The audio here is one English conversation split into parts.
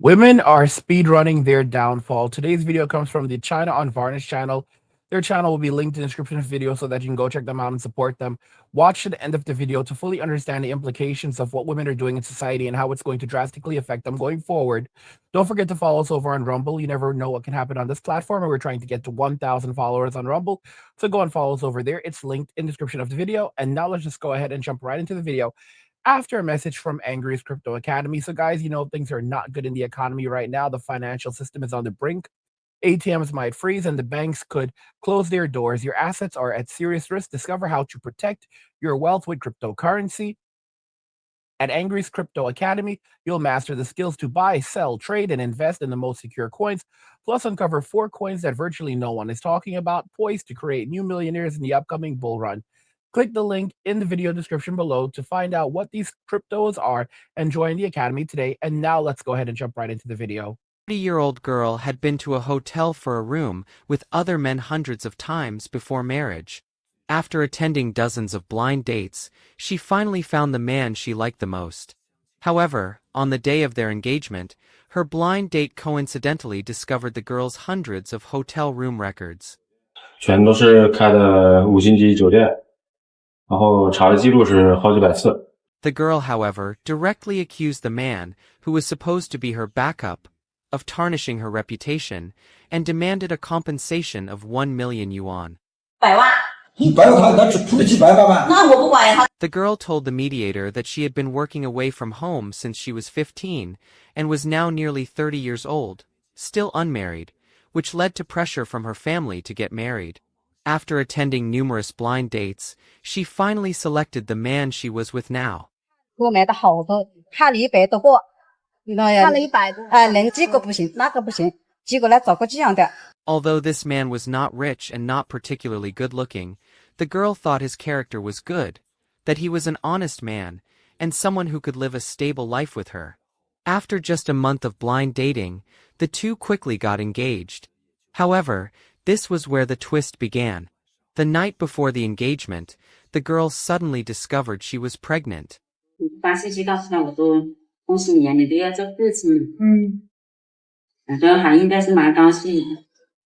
Women are speedrunning their downfall. Today's video comes from the China Unvarnished channel. Their channel will be linked in the description of the video so that you can go check them out and support them. Watch to the end of the video to fully understand the implications of what women are doing in society and how it's going to drastically affect them going forward. Don't forget to follow us over on Rumble. You never know what can happen on this platform, and we're trying to get to 1,000 followers on Rumble. So go and follow us over there. It's linked in the description of the video. And now let's just go ahead and jump right into the video after a message from Angry's Crypto Academy. So, guys, things are not good in the economy right now. The financial system is on the brink. ATMs might freeze and the banks could close their doors. Your assets are at serious risk. Discover how to protect your wealth with cryptocurrency. At Angry's Crypto Academy, you'll master the skills to buy, sell, trade, and invest in the most secure coins. Plus, uncover 4 coins that virtually no one is talking about, poised to create new millionaires in the upcoming bull run. Click the link in the video description below to find out what these cryptos are and join the academy today. And now let's go ahead and jump right into the video. 30-year-old girl had been to a hotel for a room with other men hundreds of times before marriage. After attending dozens of blind dates, she finally found the man she liked the most. However, on the day of their engagement, her blind date coincidentally discovered the girl's hundreds of hotel room records. 全都是开的5星级酒店，然后查的记录是好几百次。 The girl, however, directly accused the man, who was supposed to be her backup, of tarnishing her reputation, and demanded a compensation of 1 million yuan. The girl told the mediator that she had been working away from home since she was 15, and was now nearly 30 years old, still unmarried, which led to pressure from her family to get married. After attending numerous blind dates, she finally selected the man she was with now. Although this man was not rich and not particularly good-looking, the girl thought his character was good, that he was an honest man, and someone who could live a stable life with her. After just a month of blind dating, the two quickly got engaged. However, this was where the twist began. The night before the engagement, the girl suddenly discovered she was pregnant.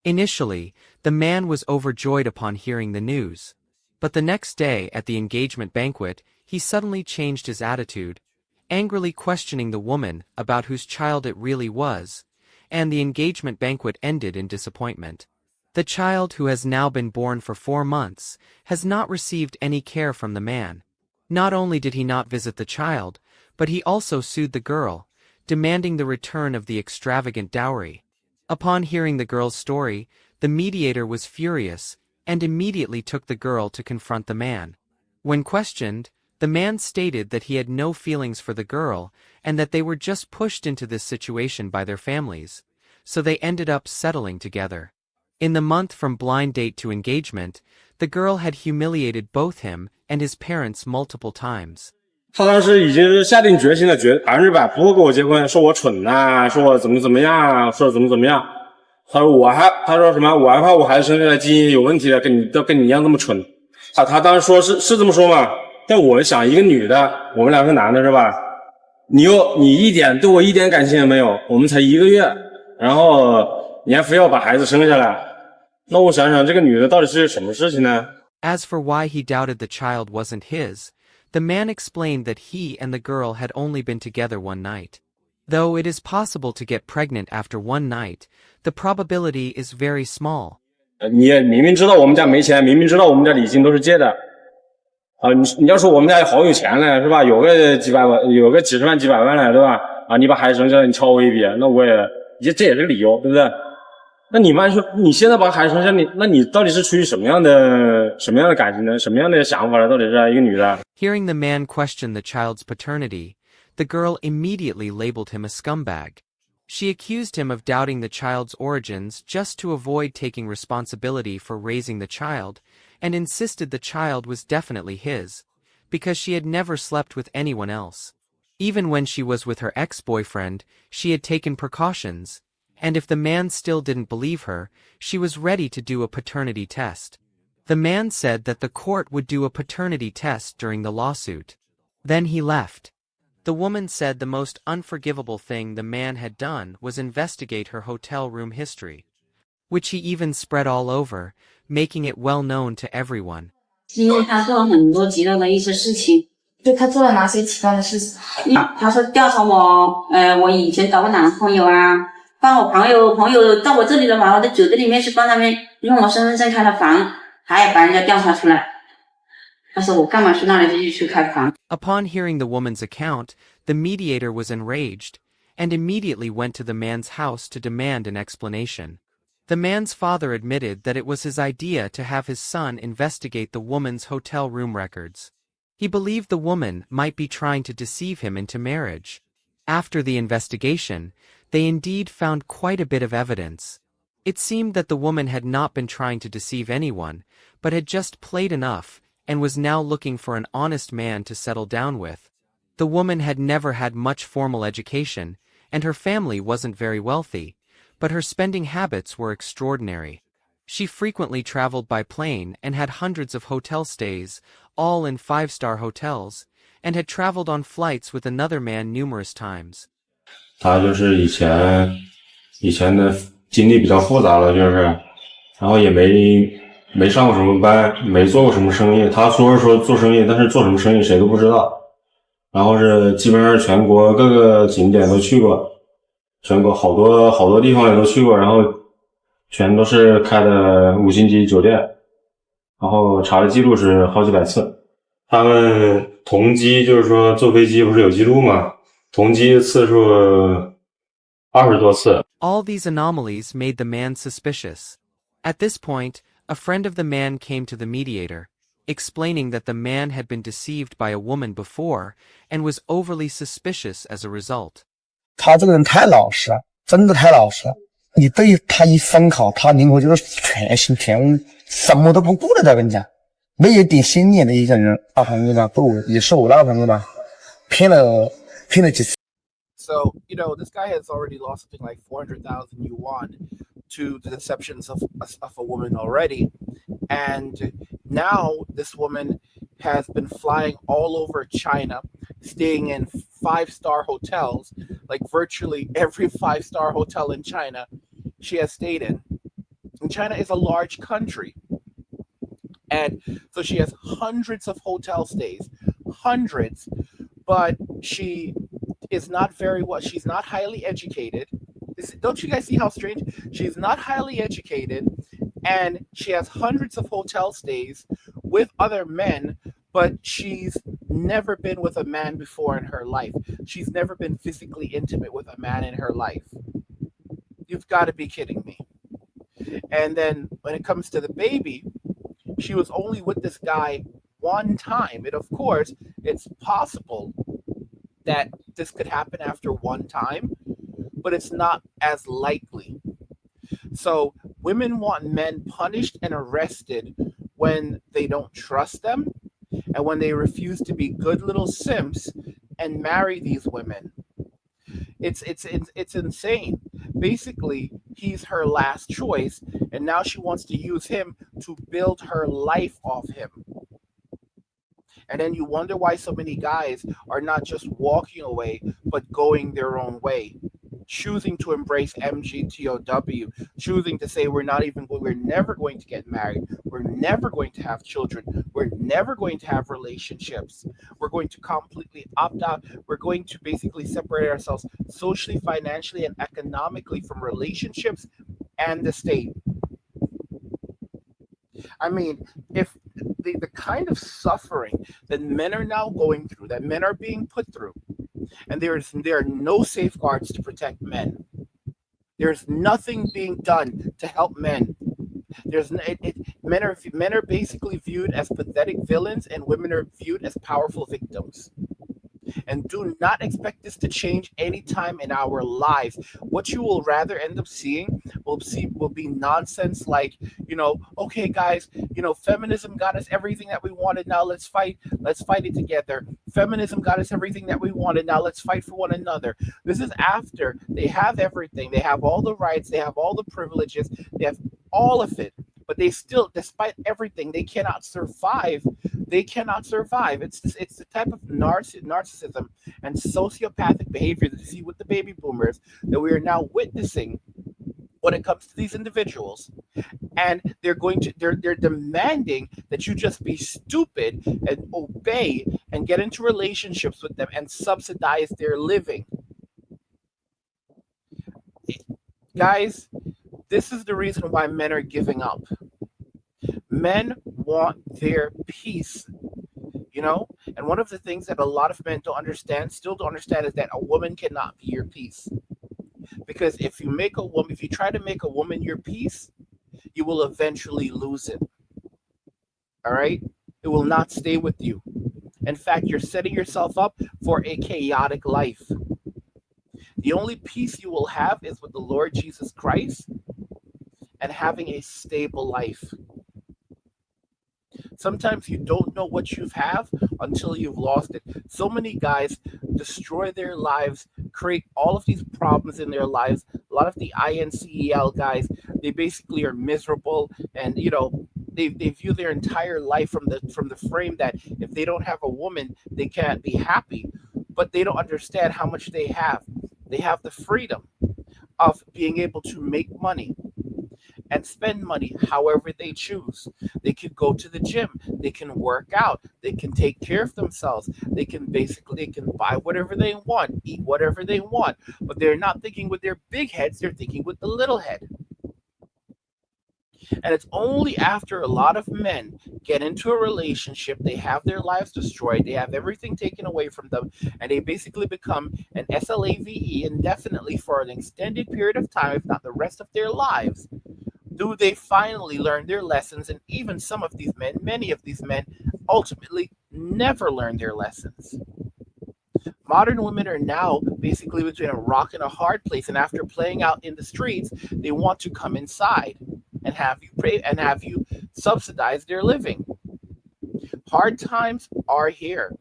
Initially, the man was overjoyed upon hearing the news. But the next day at the engagement banquet, he suddenly changed his attitude, angrily questioning the woman about whose child it really was, and the engagement banquet ended in disappointment. The child, who has now been born for 4 months, has not received any care from the man. Not only did he not visit the child, but he also sued the girl, demanding the return of the extravagant dowry. Upon hearing the girl's story, the mediator was furious, and immediately took the girl to confront the man. When questioned, the man stated that he had no feelings for the girl, and that they were just pushed into this situation by their families, so they ended up settling together. In the month from blind date to engagement, the girl had humiliated both him and his parents multiple times. 他当时已经是下定决心了，100%不会跟我结婚，说我蠢呐，说我怎么样，说怎么样。他说什么？我还怕我孩子生下来基因有问题的，跟你一样这么蠢。他当时说是这么说嘛？但我想一个女的，我们两个男的是吧？你对我一点感情也没有，我们才1个月，然后你还非要把孩子生下来，那我想想这个女的到底是什么事情呢？ As for why he doubted the child wasn't his, the man explained that he and the girl had only been together one night. Though it is possible to get pregnant after one night, the probability is very small. 你明明知道我们家没钱，明明知道我们家礼金都是借的，你要说我们家好有钱嘞，是吧？有个几百万，有个几十万几百万嘞，对吧？你把孩子生下来，你敲我一笔，那这也是个理由，对不对？那你妈说你现在把孩子生下来，那你到底是出于什么样的感情呢？什么样的想法呢？到底是一个女的。 Hearing the man question the child's paternity, the girl immediately labeled him a scumbag. She accused him of doubting the child's origins just to avoid taking responsibility for raising the child, and insisted the child was definitely his, because she had never slept with anyone else. Even when she was with her ex-boyfriend, she had taken precautions, and if the man still didn't believe her, she was ready to do a paternity test. The man said that the court would do a paternity test during the lawsuit. Then he left. The woman said the most unforgivable thing the man had done was investigate her hotel room history, which he even spread all over, making it well known to everyone. 因为他做了很多极端的一些事情。对他做了哪些极端的事情？他说调查我以前找过男朋友啊，帮我朋友到我这里的话，我在酒店里面是帮他们用我身份证开了房，他也把人家调查出来。他说我干嘛去那里去开房？ Upon hearing the woman's account, the mediator was enraged, and immediately went to the man's house to demand an explanation. The man's father admitted that it was his idea to have his son investigate the woman's hotel room records. He believed the woman might be trying to deceive him into marriage. After the investigation, they indeed found quite a bit of evidence. It seemed that the woman had not been trying to deceive anyone, but had just played enough, and was now looking for an honest man to settle down with. The woman had never had much formal education, and her family wasn't very wealthy, but her spending habits were extraordinary. She frequently traveled by plane and had hundreds of hotel stays, all in 5-star hotels, and had traveled on flights with another man numerous times. 他就是以前的经历比较复杂了，就是然后也没上过什么班，没做过什么生意。他说是说做生意，但是做什么生意谁都不知道。然后是基本上全国各个景点都去过，全国好多地方也都去过，然后全都是开的5星级酒店，然后查的记录是好几百次。他们同机就是说坐飞机不是有记录吗？同机次数20多次。 All these anomalies made the man suspicious. At this point, a friend of the man came to the mediator, explaining that the man had been deceived by a woman before, and was overly suspicious as a result. 他这个人太老实了，真的太老实了。你对他一声考，他宁可就是全心全无，什么都不顾了的。跟你讲，没有点心眼的一个人，大朋友吧，不也是我那个朋友吧，骗了几次。 So, this guy has already lost something like 400,000 yuan to the deceptions of a woman already. And now this woman has been flying all over China, staying in 5-star hotels, like virtually every 5-star hotel in China she has stayed in. And China is a large country. And so she has hundreds of hotel stays, hundreds, but she is not she's not highly educated. Don't you guys see how strange? She's not highly educated, and she has hundreds of hotel stays with other men, but she's never been with a man before in her life. She's never been physically intimate with a man in her life. You've got to be kidding me. And then when it comes to the baby, she was only with this guy one time. And of course, it's possible that this could happen after one time, but it's not as likely. So women want men punished and arrested when they don't trust them and when they refuse to be good little simps and marry these women. It's insane. Basically, he's her last choice, and now she wants to use him to build her life off him. And then you wonder why so many guys are not just walking away, but going their own way, choosing to embrace MGTOW, choosing to say we're never going to get married, we're never going to have children, we're never going to have relationships, we're going to completely opt out, we're going to basically separate ourselves socially, financially, and economically from relationships and the state. I mean, if the kind of suffering that men are now going through, that men are being put through, and there are no safeguards to protect men. There's nothing being done to help men. Men are basically viewed as pathetic villains, and women are viewed as powerful victims. And do not expect this to change anytime in our lives. What you will rather end up seeing will be nonsense like, okay guys, feminism got us everything that we wanted, now let's fight it together. Feminism got us everything that we wanted, now let's fight for one another. This is after they have everything. They have all the rights, they have all the privileges, they have all of it. But they still, despite everything, they cannot survive They cannot survive. It's the type of narcissism and sociopathic behavior that you see with the baby boomers that we are now witnessing when it comes to these individuals. And they're demanding that you just be stupid and obey and get into relationships with them and subsidize their living. Guys, this is the reason why men are giving up. Men want their peace, you know? And one of the things that a lot of men still don't understand, is that a woman cannot be your peace. Because if you try to make a woman your peace, you will eventually lose it. All right? It will not stay with you. In fact, you're setting yourself up for a chaotic life. The only peace you will have is with the Lord Jesus Christ and having a stable life. Sometimes you don't know what you have until you've lost it. So many guys destroy their lives, create all of these problems in their lives. A lot of the INCEL guys, they basically are miserable, and they view their entire life from the frame that if they don't have a woman, they can't be happy. But they don't understand how much they have. They have the freedom of being able to make money and spend money however they choose. They can go to the gym, they can work out, they can take care of themselves, they can buy whatever they want, eat whatever they want, but they're not thinking with their big heads, they're thinking with the little head. And it's only after a lot of men get into a relationship, they have their lives destroyed, they have everything taken away from them, and they basically become an SLAVE indefinitely for an extended period of time, if not the rest of their lives, do they finally learn their lessons. And even many of these men, ultimately never learn their lessons. Modern women are now basically between a rock and a hard place, and after playing out in the streets, they want to come inside and have you pray and have you subsidize their living. Hard times are here.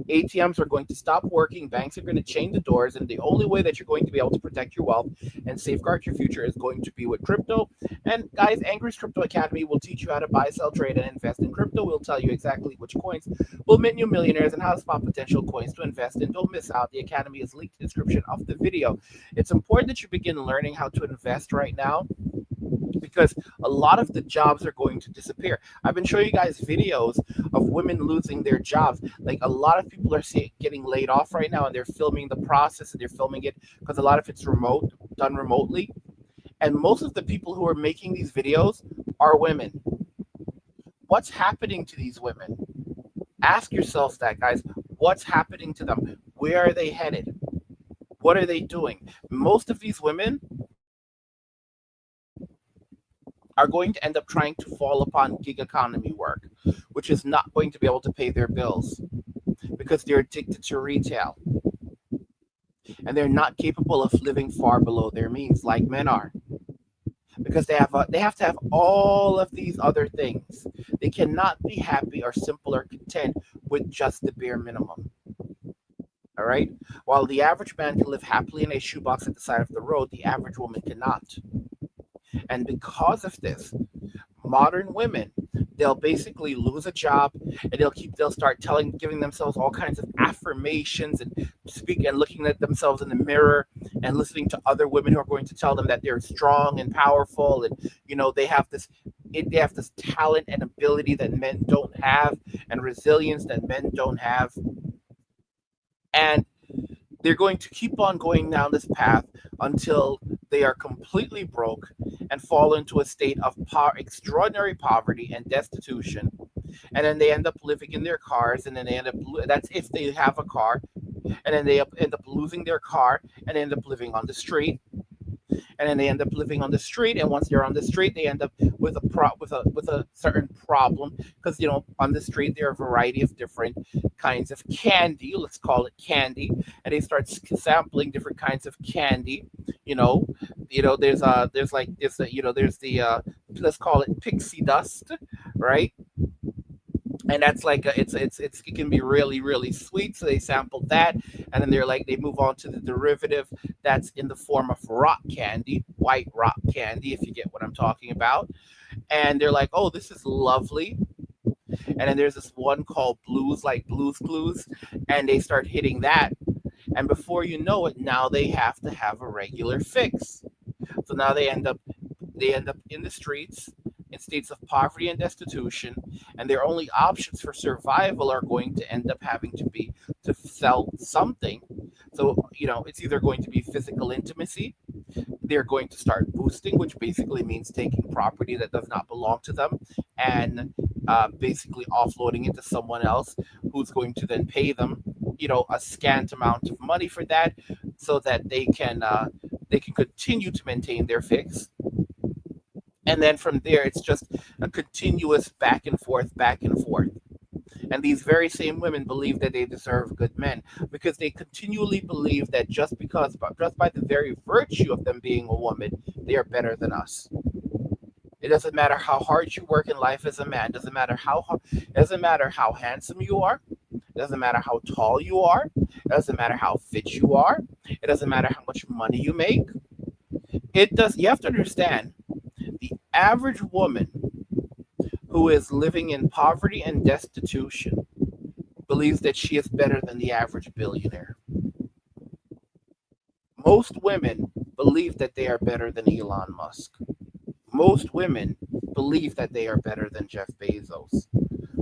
ATMs are going to stop working, banks are going to chain the doors, and the only way that you're going to be able to protect your wealth and safeguard your future is going to be with crypto. And guys, Angry's Crypto Academy will teach you how to buy, sell, trade, and invest in crypto. We'll tell you exactly which coins will mint you millionaires and how to spot potential coins to invest in. Don't miss out. The Academy is linked in the description of the video. It's important that you begin learning how to invest right now, because a lot of the jobs are going to disappear. I've been showing you guys videos of women losing their jobs. Like, a lot of people are getting laid off right now, and they're filming the process, and they're filming it because a lot of it's done remotely. And most of the people who are making these videos are women. What's happening to these women? Ask yourselves that, guys. What's happening to them? Where are they headed? What are they doing? Most of these women are going to end up trying to fall upon gig economy work, which is not going to be able to pay their bills because they're addicted to retail. And they're not capable of living far below their means like men are, because they have to have all of these other things. They cannot be happy or simple or content with just the bare minimum. All right? While the average man can live happily in a shoebox at the side of the road, the average woman cannot. And because of this, modern women, they'll basically lose a job, and they'll start giving themselves all kinds of affirmations and looking at themselves in the mirror and listening to other women who are going to tell them that they're strong and powerful, and they have this talent and ability that men don't have, and resilience that men don't have. And they're going to keep on going down this path until they are completely broke and fall into a state of extraordinary poverty and destitution. And then they end up living in their cars, and then that's if they have a car, and then they end up losing their car and end up living on the street. And then they end up living on the street, and once they're on the street, they end up with a certain problem, because on the street there are a variety of different kinds of candy. Let's call it candy, and they start sampling different kinds of candy. There's the let's call it pixie dust, right? And that's like it can be really, really sweet, so they sampled that, and then they move on to the derivative that's in the form of rock candy, white rock candy, if you get what I'm talking about. And they're like, oh, this is lovely. And then there's this one called Blues, like Blues Clues, and they start hitting that. And before you know it, now they have to have a regular fix. So now they end up in the streets in states of poverty and destitution, and their only options for survival are going to end up having to be to sell something. So, it's either going to be physical intimacy, they're going to start boosting, which basically means taking property that does not belong to them and basically offloading it to someone else who's going to then pay them, a scant amount of money for that, so that they can continue to maintain their fix. And then from there, it's just a continuous back and forth, back and forth. And these very same women believe that they deserve good men because they continually believe that just by the very virtue of them being a woman, they are better than us. It doesn't matter how hard you work in life as a man. It doesn't matter how handsome you are. It doesn't matter how tall you are. It doesn't matter how fit you are. It doesn't matter how much money you make. You have to understand, the average woman who is living in poverty and destitution believes that she is better than the average billionaire. Most women believe that they are better than Elon Musk. Most women believe that they are better than Jeff Bezos.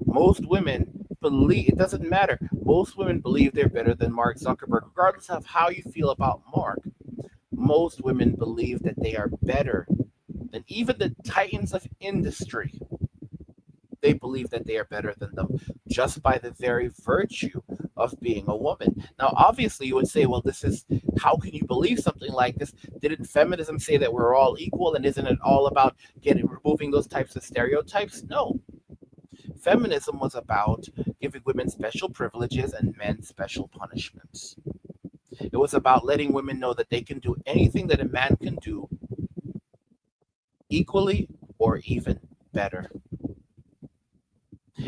Most women believe, it doesn't matter, most women believe they're better than Mark Zuckerberg, regardless of how you feel about Mark. Most women believe that they are better than even the titans of industry. They believe that they are better than them just by the very virtue of being a woman. Now, obviously, you would say, well, how can you believe something like this? Didn't feminism say that we're all equal, and isn't it all about removing those types of stereotypes? No. Feminism was about giving women special privileges and men special punishments. It was about letting women know that they can do anything that a man can do equally or even better.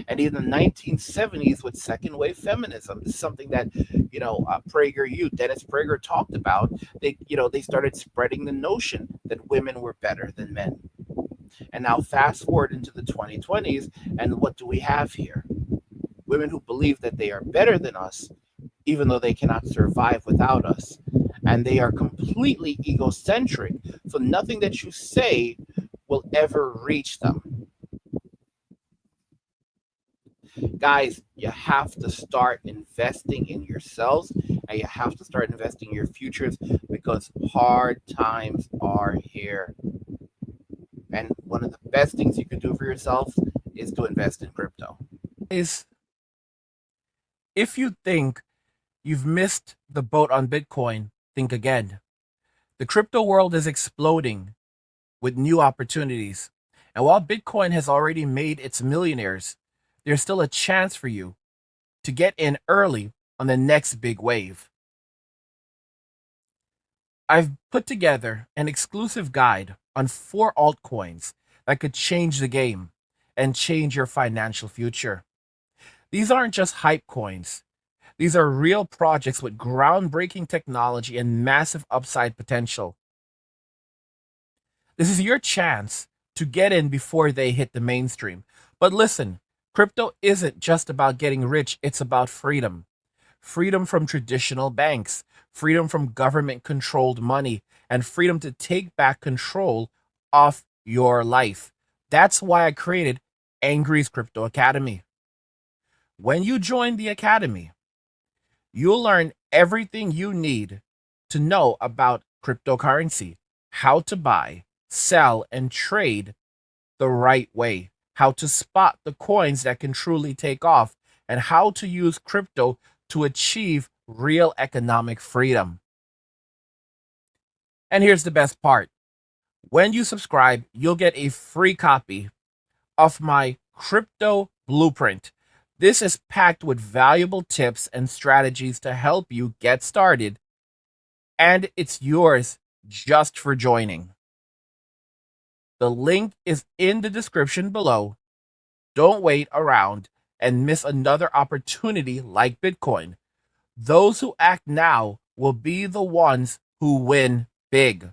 And in the 1970s, with second wave feminism, this is something that Dennis Prager talked about. They started spreading the notion that women were better than men. And now fast forward into the 2020s, and what do we have here? Women who believe that they are better than us, even though they cannot survive without us. And they are completely egocentric, so nothing that you say will ever reach them. Guys, you have to start investing in yourselves, and you have to start investing in your futures, because hard times are here. And one of the best things you can do for yourself is to invest in crypto. If you think you've missed the boat on Bitcoin, think again. The crypto world is exploding with new opportunities. And while Bitcoin has already made its millionaires, there's still a chance for you to get in early on the next big wave. I've put together an exclusive guide on 4 altcoins that could change the game and change your financial future. These aren't just hype coins. These are real projects with groundbreaking technology and massive upside potential. This is your chance to get in before they hit the mainstream. But listen, crypto isn't just about getting rich, it's about freedom. Freedom from traditional banks, freedom from government-controlled money, and freedom to take back control of your life. That's why I created Angry's Crypto Academy. When you join the academy, you'll learn everything you need to know about cryptocurrency, how to buy, sell, and trade the right way, how to spot the coins that can truly take off, and how to use crypto to achieve real economic freedom. And here's the best part. When you subscribe, you'll get a free copy of my crypto blueprint. This is packed with valuable tips and strategies to help you get started, and it's yours just for joining. The link is in the description below. Don't wait around and miss another opportunity like Bitcoin. Those who act now will be the ones who win big.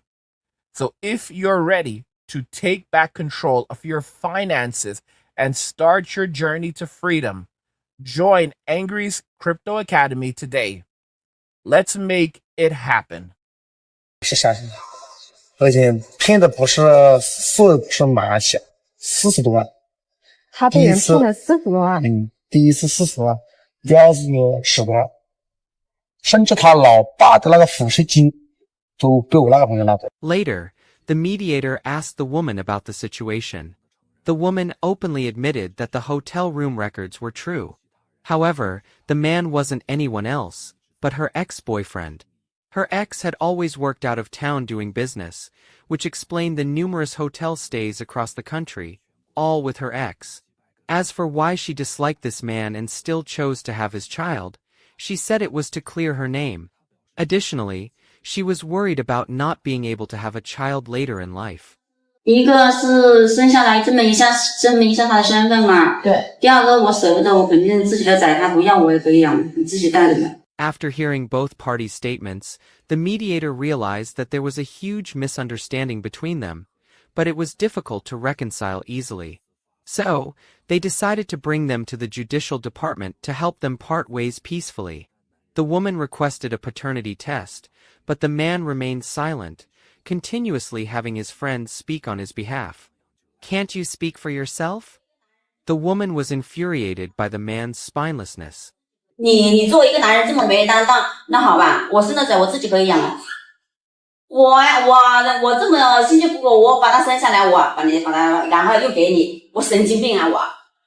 So if you're ready to take back control of your finances and start your journey to freedom. Join Angry's Crypto Academy today. Let's make it happen. 是相信他，而且骗的不是数不是蛮小，40多万。他被人骗了40多万。第一次40万，第二次10多万，甚至他老爸的那个抚恤金都被我那个朋友拿走。Later, the mediator asked the woman about the situation. The woman openly admitted that the hotel room records were true. However, the man wasn't anyone else, but her ex-boyfriend. Her ex had always worked out of town doing business, which explained the numerous hotel stays across the country, all with her ex. As for why she disliked this man and still chose to have his child, she said it was to clear her name. Additionally, she was worried about not being able to have a child later in life. 一个是生下来证明一下他的身份嘛，对。第二个我舍不得，我肯定自己的崽他不要我也可以养，你自己带着吧。After hearing both parties' statements, the mediator realized that there was a huge misunderstanding between them, but it was difficult to reconcile easily. So, they decided to bring them to the judicial department to help them part ways peacefully. The woman requested a paternity test, but the man remained silent, continuously having his friends speak on his behalf. Can't you speak for yourself? The woman was infuriated by the man's spinelessness. 你作为一个男人这么没担当，那好吧，我生的崽我自己可以养了。我这么辛辛苦苦，我把他生下来，我把他，然后又给你，我神经病啊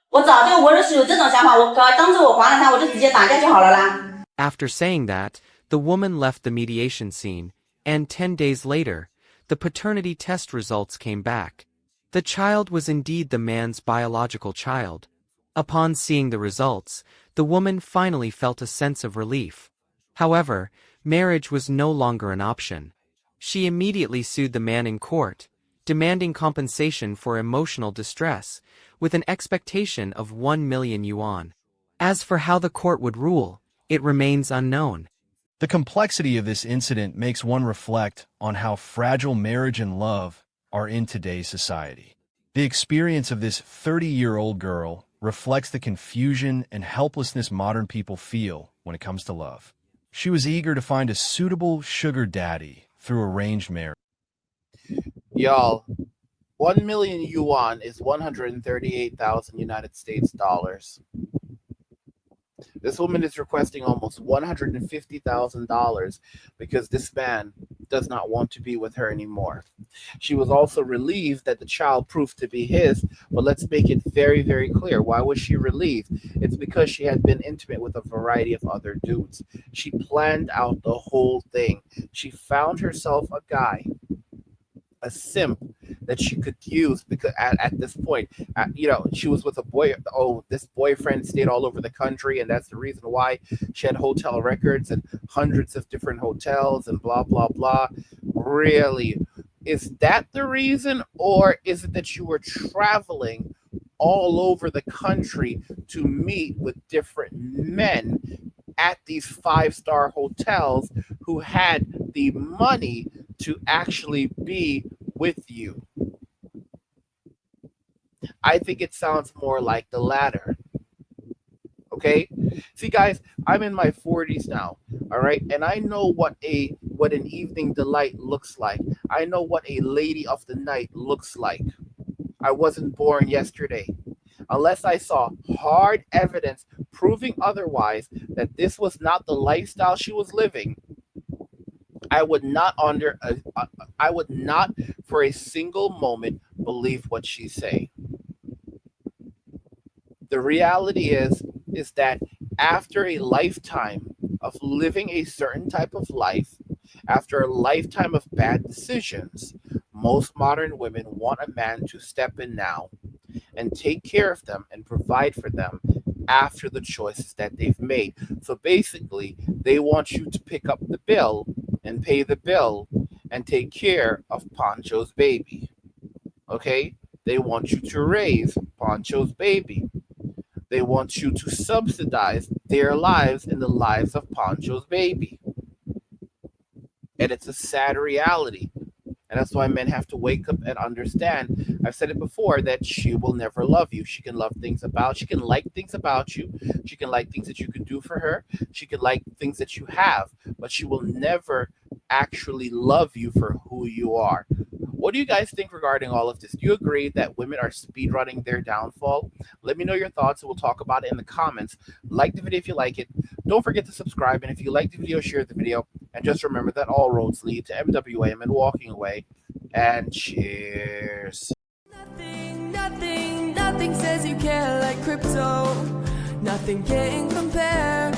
我早就我是有这种想法，我当时我还了他，我就直接打架就好了啦。After saying that, the woman left the mediation scene, and 10 days later, the paternity test results came back. The child was indeed the man's biological child. Upon seeing the results, the woman finally felt a sense of relief. However, marriage was no longer an option. She immediately sued the man in court, demanding compensation for emotional distress, with an expectation of 1 million yuan. As for how the court would rule, it remains unknown. The complexity of this incident makes one reflect on how fragile marriage and love are in today's society. The experience of this 30-year-old girl reflects the confusion and helplessness modern people feel when it comes to love. She was eager to find a suitable sugar daddy through arranged marriage. Y'all, 1 million yuan is 138,000 United States dollars. This woman is requesting almost $150,000 because this man does not want to be with her anymore. She was also relieved that the child proved to be his, but let's make it very, very clear. Why was she relieved? It's because she had been intimate with a variety of other dudes. She planned out the whole thing. She found herself a guy, a simp that she could use because at this point, she was with a boy. Oh, this boyfriend stayed all over the country, and that's the reason why she had hotel records and hundreds of different hotels and blah, blah, blah. Really? Is that the reason? Or is it that you were traveling all over the country to meet with different men at these 5-star hotels who had the money to actually be with you? I think it sounds more like the latter. Okay? See, guys, I'm in my 40s now, all right? And I know what an evening delight looks like. I know what a lady of the night looks like. I wasn't born yesterday. Unless I saw hard evidence proving otherwise that this was not the lifestyle she was living, I would not for a single moment believe what she's saying. The reality is that after a lifetime of living a certain type of life, after a lifetime of bad decisions, most modern women want a man to step in now and take care of them and provide for them after the choices that they've made. So basically, they want you to pick up the bill and pay the bill and take care of Pancho's baby. Okay? They want you to raise Pancho's baby. They want you to subsidize their lives and the lives of Pancho's baby. And it's a sad reality. And that's why men have to wake up and understand. I've said it before that she will never love you. She can she can like things about you. She can like things that you can do for her. She can like things that you have, but she will never actually love you for who you are. What do you guys think regarding all of this? Do you agree that women are speedrunning their downfall? Let me know your thoughts and we'll talk about it in the comments. Like the video if you like it. Don't forget to subscribe. And if you like the video, share the video. And just remember that all roads lead to MWAM and walking away. And cheers. Nothing says you care like crypto. Nothing can compare.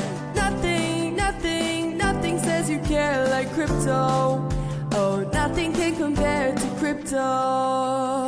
Nothing says you care like crypto. Oh, nothing can compare to crypto.